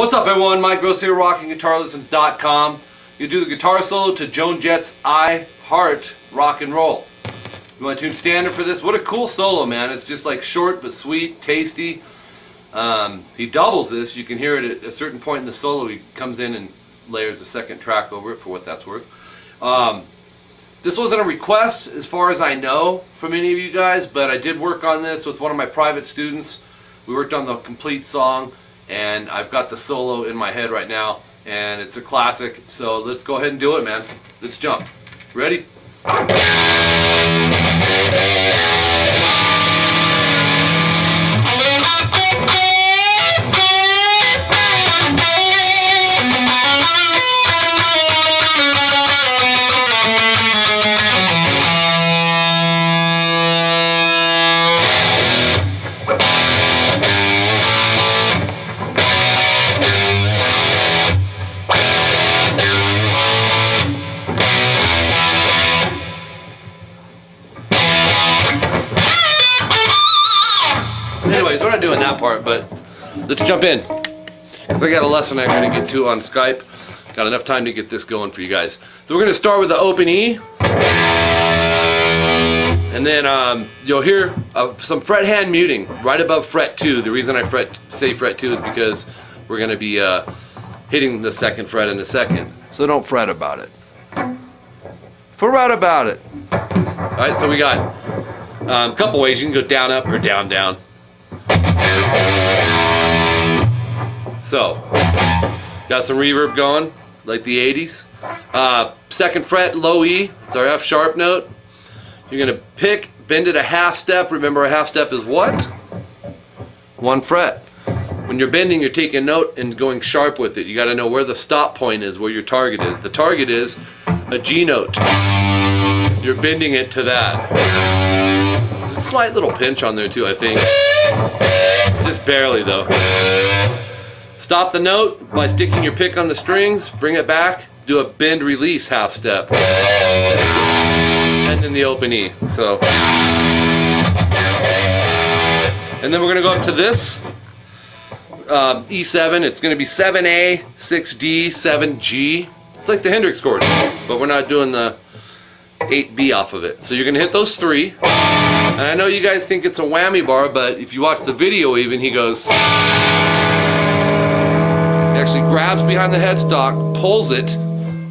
What's up everyone, Mike Gross here, rockingguitarlessons.com. You do the guitar solo to Joan Jett's I Heart Rock and Roll. You want to tune standard for this? What a cool solo, man. It's just like short but sweet, tasty. He doubles this. You can hear it at a certain point in the solo. He comes in and layers a second track over it for what that's worth. This wasn't a request as far as I know from any of you guys, but I did work on this with one of my private students. We worked on the complete song, and I've got the solo in my head right now, and it's a classic, so let's go ahead and do it, man. Let's jump. Ready? Anyways, we're not doing that part, but let's jump in. Because I got a lesson I'm going to get to on Skype. Got enough time to get this going for you guys. So we're going to start with the open E. And then you'll hear some fret hand muting right above fret 2. The reason I say fret 2 is because we're going to be hitting the second fret in a second. So don't fret about it. Fret about it. Alright, so we got a couple ways. You can go down, up, or down, down. So, got some reverb going, like the 80s. Second fret, low E, it's our F sharp note. You're going to pick, bend it a half step. Remember, a half step is what? One fret. When you're bending, you're taking a note and going sharp with it. You got to know where the stop point is, where your target is. The target is a G note. You're bending it to that. There's a slight little pinch on there too, I think. Just barely though. Stop the note by sticking your pick on the strings, bring it back, do a bend release half step, and then the open E. So, and then we're gonna go up to this E7. It's gonna be 7A, 6D, 7G. It's like the Hendrix chord, but we're not doing the 8B off of it. So you're gonna hit those three. And I know you guys think it's a whammy bar, but if you watch the video even, he goes, he actually grabs behind the headstock, pulls it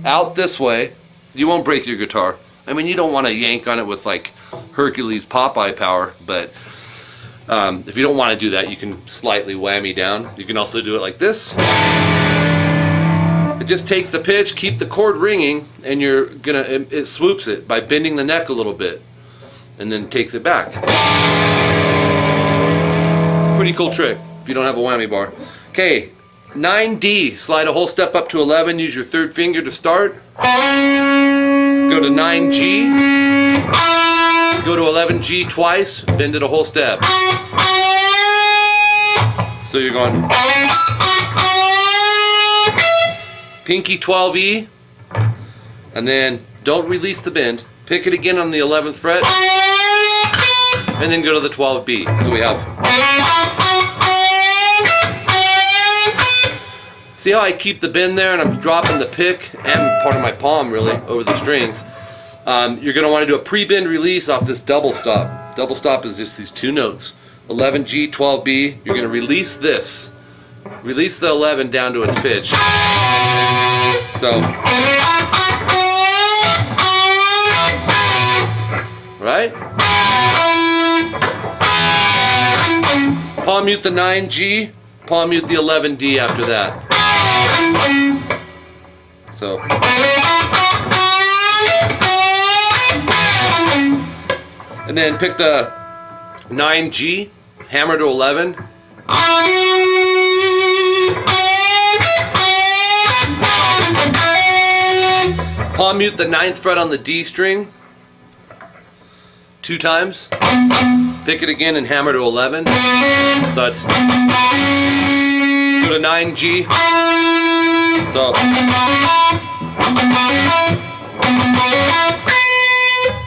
out this way. You won't break your guitar. I mean, you don't want to yank on it with like Hercules Popeye power, but if you don't want to do that, you can slightly whammy down. You can also do it like this. It just takes the pitch, keep the chord ringing, and it swoops it by bending the neck a little bit, and then takes it back. It's a pretty cool trick if you don't have a whammy bar. Okay, 9D, slide a whole step up to 11, use your third finger to start. Go to 9G, go to 11G twice, bend it a whole step. So you're going pinky 12E, and then don't release the bend. Pick it again on the 11th fret, and then go to the 12B. So we have. See how I keep the bend there, and I'm dropping the pick and part of my palm really over the strings. You're going to want to do a pre-bend release off this double stop. Double stop is just these two notes. 11G, 12B. You're going to release this. Release the 11 down to its pitch. So, right? Palm mute the 9G, palm mute the 11D after that. So, and then pick the 9G, hammer to 11. Palm mute the 9th fret on the D string 2 times. Pick it again and hammer to 11. So it's go to 9G. So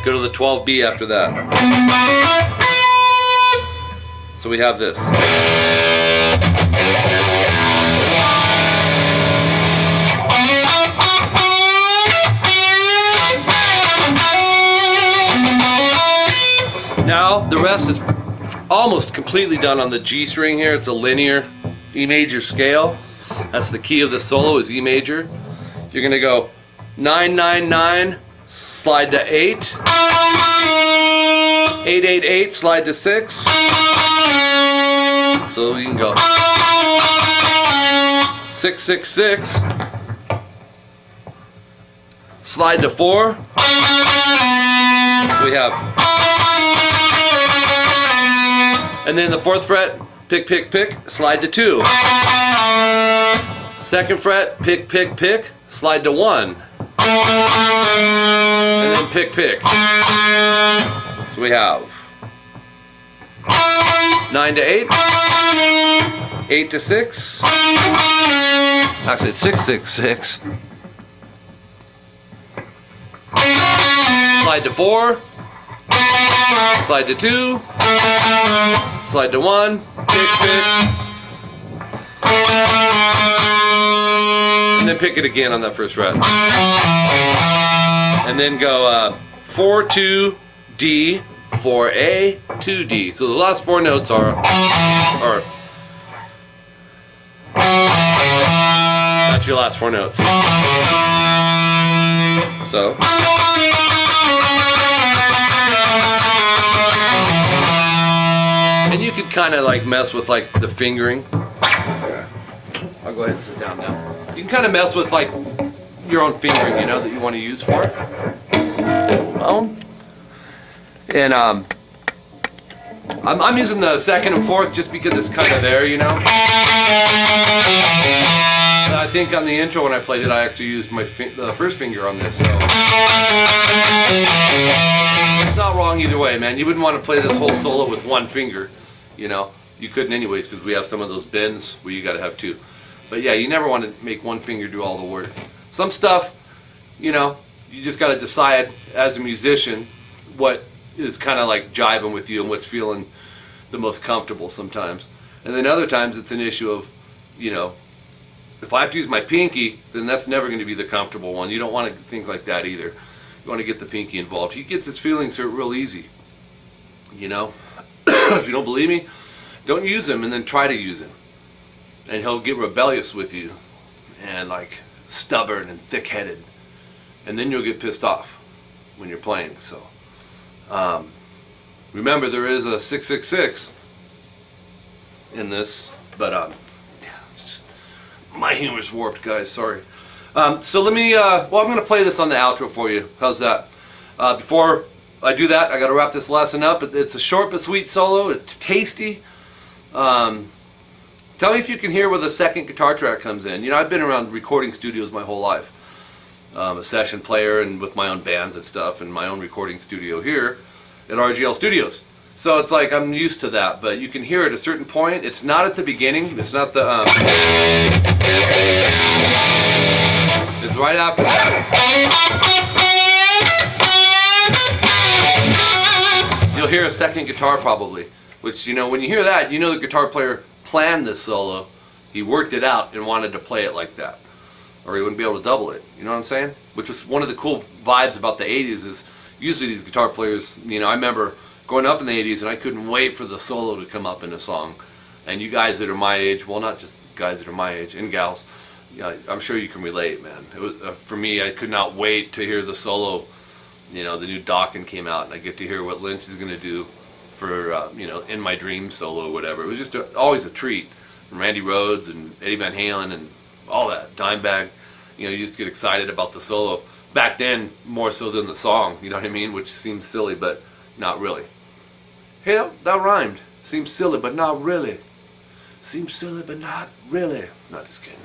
go to the 12B after that. So we have this. rest is almost completely done on the G string here. It's a linear E major scale. That's the key of the solo, is E major. You're gonna go 9, 9, 9, slide to 8, 8, 8, 8, slide to 6. So you can go 6, 6, 6, slide to 4. So we have, and then the 4th fret, pick, pick, pick, slide to 2. 2nd fret, pick, pick, pick, slide to 1. And then pick, pick. So we have 9 to 8, 8 to 6. Actually, it's 6, 6, 6. Slide to 4. Slide to 2. Slide to 1. Pick, pick. And then pick it again on that 1st fret. And then go 4, 2, D, 4, A, 2, D. So the last 4 notes are that's your last 4 notes. So and you can kind of like mess with like the fingering. I'll go ahead and sit down now. You can kind of mess with like your own fingering, you know, that you want to use for it. And I'm using the 2nd and 4th just because it's kind of there, you know. And I think on the intro when I played it, I actually used my the 1st finger on this, so it's not wrong either way, man. You wouldn't want to play this whole solo with 1 finger, you know. You couldn't anyways, because we have some of those bends where you got to have 2. But yeah, you never want to make 1 finger do all the work. Some stuff, you know, you just got to decide as a musician what is kind of like jiving with you and what's feeling the most comfortable sometimes. And then other times it's an issue of, you know, if I have to use my pinky, then that's never going to be the comfortable one. You don't want to think like that either. You want to get the pinky involved. He gets his feelings hurt real easy, you know. If you don't believe me, don't use him and then try to use him. And he'll get rebellious with you and like stubborn and thick-headed, and then you'll get pissed off when you're playing. So remember, there is a 666 in this, but yeah, it's just, my humor's warped, guys, sorry. So let me well, I'm gonna play this on the outro for you. How's that? Before I do that, I gotta wrap this lesson up. It's a short but sweet solo. It's tasty. Tell me if you can hear where the 2nd guitar track comes in. You know, I've been around recording studios my whole life. A session player and with my own bands and stuff, and my own recording studio here at RGL Studios. So it's like I'm used to that, but you can hear at a certain point. It's not at the beginning. It's not the it's right after that. You'll hear a 2nd guitar probably, which, you know, when you hear that, you know the guitar player planned this solo. He worked it out and wanted to play it like that, or he wouldn't be able to double it. You know what I'm saying? Which was one of the cool vibes about the 80s, is usually these guitar players, you know, I remember growing up in the 80s and I couldn't wait for the solo to come up in a song. And you guys that are my age, well, not just guys that are my age, and gals, yeah, I'm sure you can relate, man. It was, for me, I could not wait to hear the solo. You know, the new Dokken came out, and I get to hear what Lynch is going to do for, you know, In My Dreams solo or whatever. It was just always a treat. And Randy Rhoads and Eddie Van Halen and all that, Dimebag. You know, you just get excited about the solo. Back then, more so than the song, you know what I mean? Which seems silly, but not really. Hey, that rhymed. Seems silly, but not really. Seems silly, but not really. Not just kidding.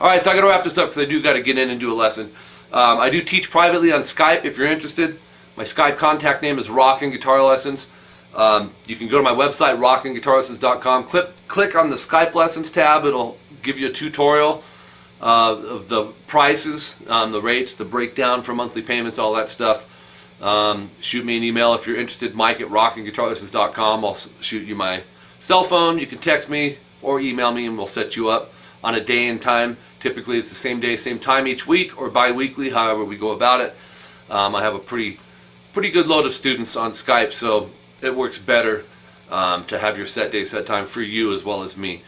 Alright, so I got to wrap this up because I do got to get in and do a lesson. I do teach privately on Skype if you're interested. My Skype contact name is Rockin' Guitar Lessons. You can go to my website, rockinguitarlessons.com. Click on the Skype Lessons tab. It'll give you a tutorial of the prices, the rates, the breakdown for monthly payments, all that stuff. Shoot me an email if you're interested, Mike at rockinguitarlessons.com. I'll shoot you my cell phone. You can text me or email me and we'll set you up on a day and time. Typically it's the same day, same time each week, or bi-weekly, however we go about it. I have a pretty good load of students on Skype, so it works better to have your set day, set time for you as well as me.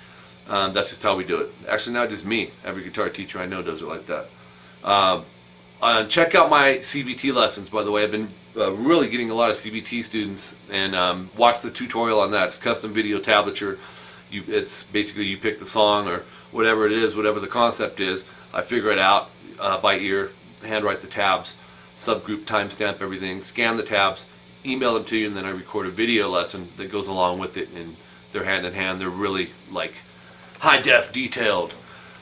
That's just how we do it. Actually, not just me. Every guitar teacher I know does it like that. Check out my CBT lessons, by the way. I've been really getting a lot of CBT students, and watch the tutorial on that. It's custom video tablature. It's basically you pick the song or whatever it is, whatever the concept is. I figure it out by ear, handwrite the tabs, subgroup, timestamp everything, scan the tabs, email them to you, and then I record a video lesson that goes along with it, and they're hand in hand. They're really like high def detailed.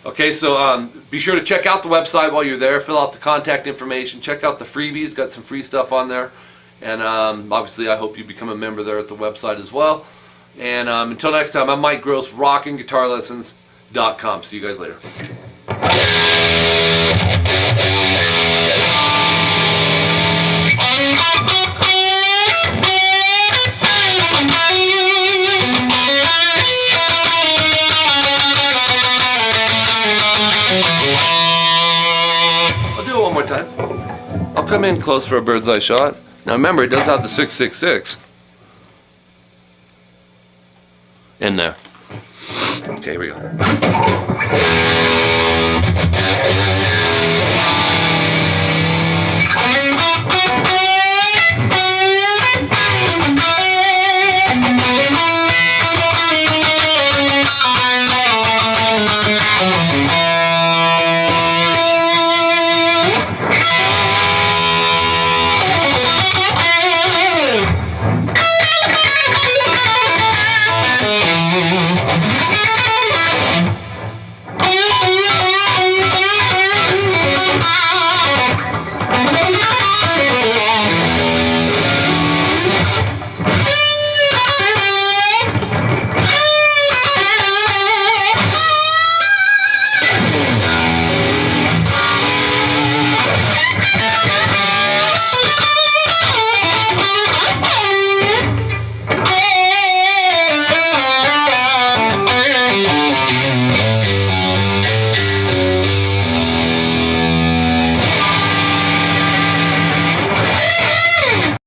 Okay, so be sure to check out the website while you're there. Fill out the contact information. Check out the freebies. Got some free stuff on there. And obviously, I hope you become a member there at the website as well. And until next time, I'm Mike Gross, rockingguitarlessons.com. See you guys later. I'll do it one more time. I'll come in close for a bird's eye shot. Now remember, it does have the 666 in there. Okay, here we go.